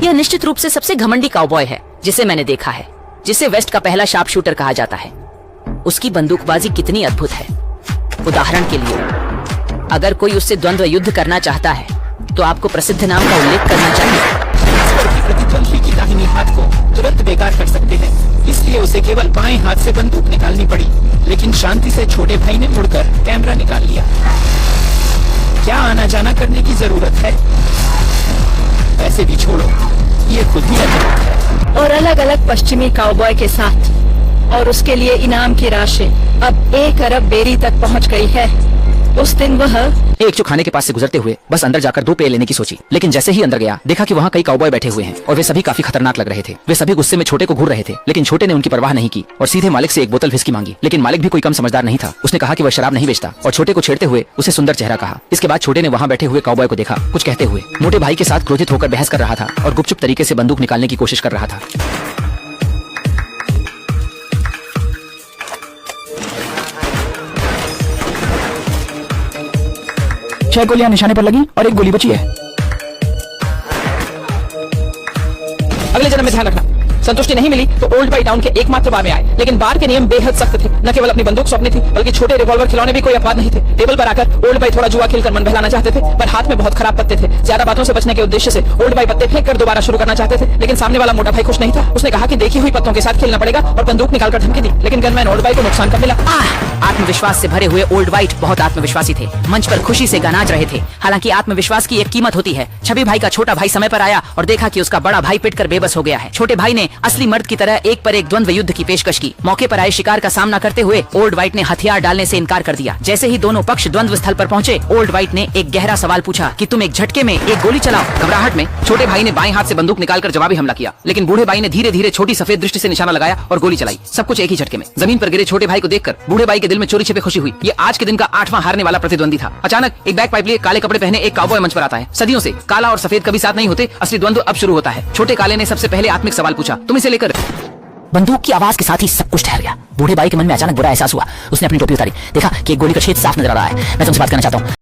यह निश्चित रूप से सबसे घमंडी काउबॉय है जिसे मैंने देखा है, जिसे वेस्ट का पहला शार्प शूटर कहा जाता है। उसकी बंदूकबाजी कितनी अद्भुत है। उदाहरण के लिए, अगर कोई उससे द्वंद्व युद्ध करना चाहता है तो आपको प्रसिद्ध नाम का उल्लेख करना चाहिए। प्रतिद्वंद्वी की दाहिनी हाथ को तुरंत बेकार कर सकते हैं, इसलिए उसे केवल बाएं हाथ से बंदूक निकालनी पड़ी, लेकिन शांति से छोटे भाई ने मुड़कर कैमरा निकाल लिया। क्या आना जाना करने की जरूरत है? ऐसे भी छोड़ो, ये खुद ही अद्भुत है। और अलग अलग पश्चिमी काउबॉय के साथ और उसके लिए इनाम की राशि अब 1 अरब बेरी तक पहुंच गई है। उस दिन वह एक चो खाने के पास से गुजरते हुए बस अंदर जाकर 2 पेय लेने की सोची, लेकिन जैसे ही अंदर गया देखा कि वहाँ कई काउबॉय बैठे हुए हैं और वे सभी काफी खतरनाक लग रहे थे। वे सभी गुस्से में छोटे को घूर रहे थे, लेकिन छोटे ने उनकी परवाह नहीं की और सीधे मालिक से 1 बोतल विस्की मांगी। लेकिन मालिक भी कोई कम समझदार नहीं था। उसने कहा कि वह शराब नहीं बेचता और छोटे को छेड़ते हुए उसे सुंदर चेहरा कहा। इसके बाद छोटे ने वहाँ बैठे हुए काउबॉय को देखा कुछ कहते हुए मोटे भाई के साथ क्रोधित होकर बहस कर रहा था और गुपचुप तरीके से बंदूक निकालने की कोशिश कर रहा था। छह गोलियां निशाने पर लगी और 1 गोली बची है। अगले जन्म में ध्यान रखना, संतुष्टि नहीं मिली तो ओल्ड बाई टाउन के एकमात्र बार में आए, लेकिन बार के नियम बेहद सख्त थे। न केवल अपनी बंदूक सौंपनी थी, बल्कि छोटे रिवॉल्वर खिलौने भी कोई अपवाद नहीं थे। टेबल पर आकर ओल्ड बाई थोड़ा जुआ खेलकर मन बहलाना चाहते थे, पर हाथ में बहुत खराब पत्ते थे। ज्यादा बातों से बचने के उद्देश्य से ओल्ड बाई पत्ते फेंक कर दोबारा शुरू करना चाहते थे, लेकिन सामने वाला मोटा भाई खुश नहीं था। उसने कहा कि देखी हुई पत्तों के साथ खेलना पड़ेगा और बंदूक निकालकर धमकी दी, लेकिन गनमैन ओल्ड बाई को नुकसान कब मिला। आत्मविश्वास से भरे हुए ओल्ड वाइट बहुत आत्मविश्वासी थे। मंच पर खुशी से गनाज रहे थे। हालांकि आत्मविश्वास की एक कीमत होती है। छवि भाई का छोटा भाई समय पर आया और देखा कि उसका बड़ा भाई पिटकर बेबस हो गया है। छोटे भाई ने असली मर्द की तरह एक पर एक द्वंद्व युद्ध की पेशकश की। मौके पर आए शिकार का सामना करते हुए ओल्ड वाइट ने हथियार डालने से इनकार कर दिया। जैसे ही दोनों पक्ष द्वंद्व स्थल पर पहुंचे, ओल्ड वाइट ने एक गहरा सवाल पूछा कि तुम एक झटके में 1 गोली चलाओ। घबराहट में छोटे भाई ने बाएं हाथ से बंदूक निकालकर जवाबी हमला किया, लेकिन बूढ़े भाई ने धीरे धीरे छोटी सफेद दृष्टि से निशाना लगाया और गोली चलाई। सब कुछ एक ही झटके में। जमीन पर गिरे छोटे भाई को देखकर बूढ़े भाई के दिल में चोरी छिपे खुशी हुई। ये आज के दिन का 8वां हारने वाला प्रतिद्वंदी था। अचानक एक बैक पाइप लिए काले कपड़े पहने एक काउबॉय मंच पर आता है। सदियों से काला और सफेद कभी साथ नहीं होते। असली द्वंद्व अब शुरू होता है। छोटे काले ने सबसे पहले आत्मिक सवाल पूछा, तुम इसे लेकर। बंदूक की आवाज के साथ ही सब कुछ ठहर गया। बूढ़े भाई के मन में अचानक बुरा एहसास हुआ। उसने अपनी टोपी उतारी, देखा कि एक गोली का छेद साफ नजर आ रहा है। मैं तुमसे बात करना चाहता हूँ।